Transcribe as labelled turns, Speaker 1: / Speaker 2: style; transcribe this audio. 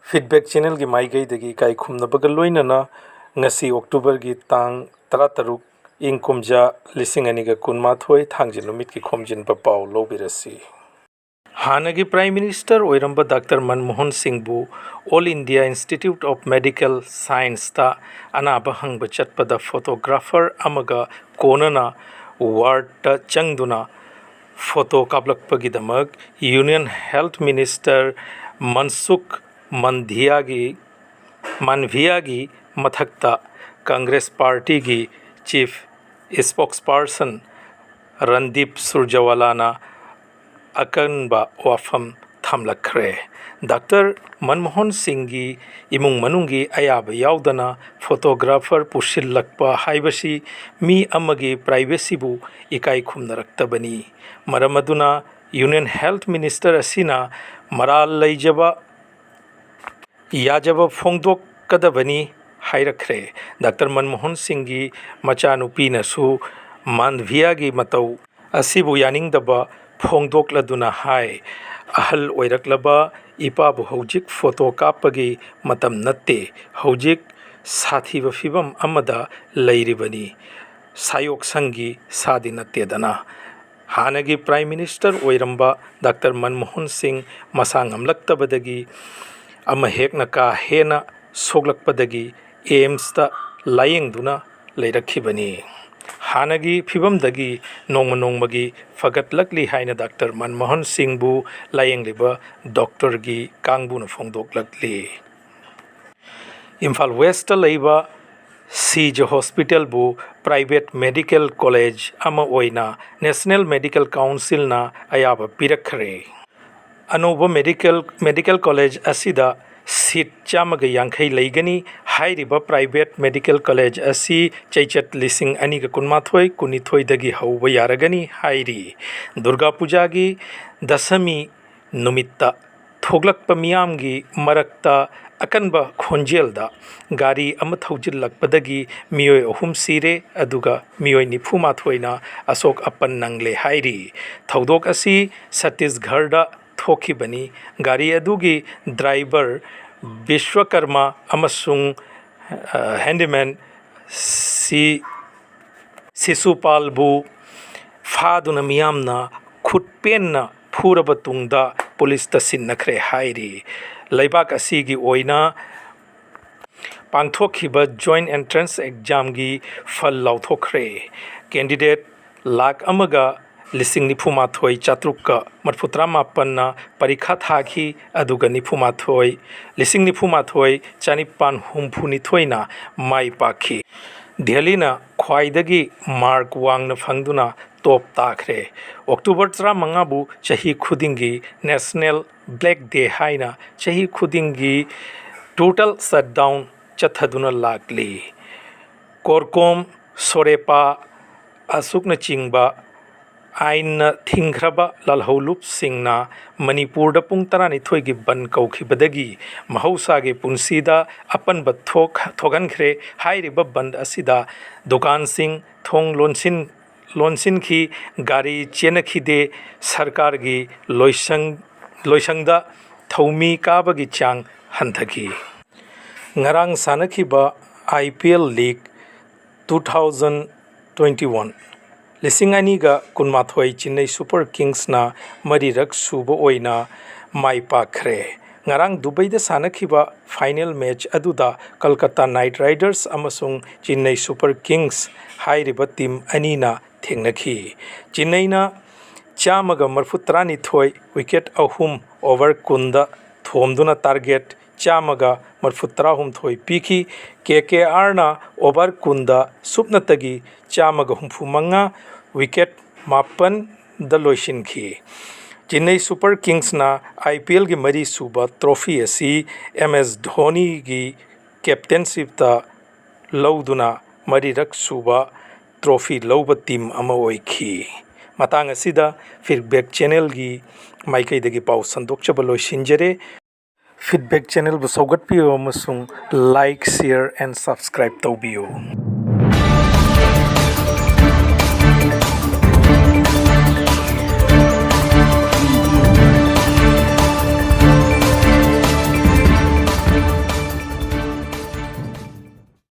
Speaker 1: Feedback channel की माइकईदगी काई खुमनबगा लोइनना ngasi October की तांग 13 इंग कुमजा 2018 थांगजिन नुमित की खोमजिन पाव लौबिरसी हानगी प्राइम मिनिस्टर ओइरंबा डॉक्टर मनमोहन सिंह बु All India Institute of Medical Science ता अनाबा हंग चटपदा फोटोग्राफर अमगा कोनना वार्ड चंगदुना फोटो कापलकपगिदमक union health minister Mansukh Mandaviya की मथक्ता कांग्रेस पार्टी की चीफ स्पोक्सपर्सन रणदीप सुरजेवाला अकनबा वाफम थमलखरे डॉक्टर मनमोहन सिंह की इमुंग मनुंगी अयाब याउदना फोटोग्राफर पुशिल्लक्पा हाइबसी मी अमगी प्राइवेसीबु इकाई खुमनरक्तबनी मरमदुना यूनियन हेल्थ मिनिस्टर असिना मराल लैजबा याजब फोंदोकदबनी हाइरखरे डॉक्टर मनमोहन सिंह की मचानुपीनसु मानभिया की मतौ असिबु यानिंगदबा फोंदोकलदुना हाय अहल ओइरकलबा इपाबु हौजिक फोटो कापगी मतम नत्ते हौजिक साथीब फिबम अमदा लैरिबनी सायोग संगी सादी नत्तेदना हानगी प्राइम मिनिस्टर ओइरंबा डॉक्टर मनमोहन सिंह मसांग अमलक्तबदगी हेकना का हेना सोगलकपदगी एम्स लायेंगदुना लेरखिबनी हानगी फिबमदगी नोंगमगी फगतलकली हाइना डॉक्टर मनमोहन सिंह बु लायेंगलिबा डॉक्टर की कांगबुना फोंदोकलकली इम्फाल वेस्ट लैबा सीज हॉस्पिटल बु प्राइवेट मेडिकल कॉलेज अमा ओइना नेशनल मेडिकल काउंसिल ना अयाब पिरखरे अनोब मेडिकल कॉलेज असिदा सीट चामग यांखई लैगनी हाइरिबा प्राइवेट मेडिकल कॉलेज असी चैचत 2022 दगी हौब यारगनी हाइरी दुर्गा पूजा की दशमी नुमित्ता थोगलक्प मियामगी मरक्ता अकनबा खोंजेलदा गाड़ी अम थौजिल्लक्पदगी मियोय अहुम सिरे अदुगा मियोय 94 अशोक अपन नंगले हाइरी थौदोक असी छत्तीसगढ़ थोखिबनी गाड़ी अदुगी ड्राइवर विश्वकर्मा अमसुंग हैंडीमैन शिशुपालबु फादुना मियामना खुटपेन्ना फूरब तुंगदा पुलिस तसिन्नखरे हाइरी लैबाक असिगी ओइना पांथोखिबा जॉइंट एंट्रेंस एग्जाम की फल लौथोखरे कैंडिडेट लाख अमगा 94,734 परीक्षा थाखी अदुगा 94,954 माई पाखी दिल्लीना ख्वाइदगी मार्क वांगना फंगदुना टॉप ताखरे अक्टूबर 15 बु चही खुदिंगी नेशनल ब्लैक डे हाइना चही खुदिंगी टोटल शटडाउन चथदुना लागली कोरकोम सोरेपा असुकना चिंगबा आइन थिंग्रबा लालहौलुप सिंगना मणिपुर पुंग 12 की बन कौखिबदगी महौसागे पुंसीदा अपन थोगनख्रे हाइरिबा बंद असिदा दुकान सिंह थोंग लोनसिन की गाड़ी चेनखिदे सरकार की लोइसंगदा थौमी काबगी चांग हंथकी ngarang sanakhiba IPL League 2021 लिसिंगानीगा कुनमाथोई चेन्नई सुपर किंग्स ना मरीरक सुबो ओइना माई पाखरे ngarang दुबई दा सानखिबा फाइनल मैच अदुदा कलकत्ता नाइट राइडर्स अमसुंग चेन्नई सुपर किंग्स हाइरिबा टीम अनीना थेंगनखी चेन्नईना चामगा मरफुत्रा निथोई विकेट अहुम ओवर कुंदा थोमदुना टारगेट चामगा मरफुत्रा हुमथोई पीखी KKR ना ओवर कुंदा सुपनतगी चामगा हुमफुमंगा विकेट 5 द लोइसिनखी चेन्नई सुपर किंग्स ना IPL की मरी सूबा ट्रॉफी असी MS धोनी की कैप्टनशिप ता लौदुना मरीरक सूबा ट्रॉफी लौब टीम अमा ओइखी मतंग असिदा फीडबैक चैनल की माइकईदगी पाउ संदोकचब लोइसिनजरे फीडबैक चैनल बु सौगटपियो अमसुंग लाइक शेयर एंड सब्सक्राइब तौबियो।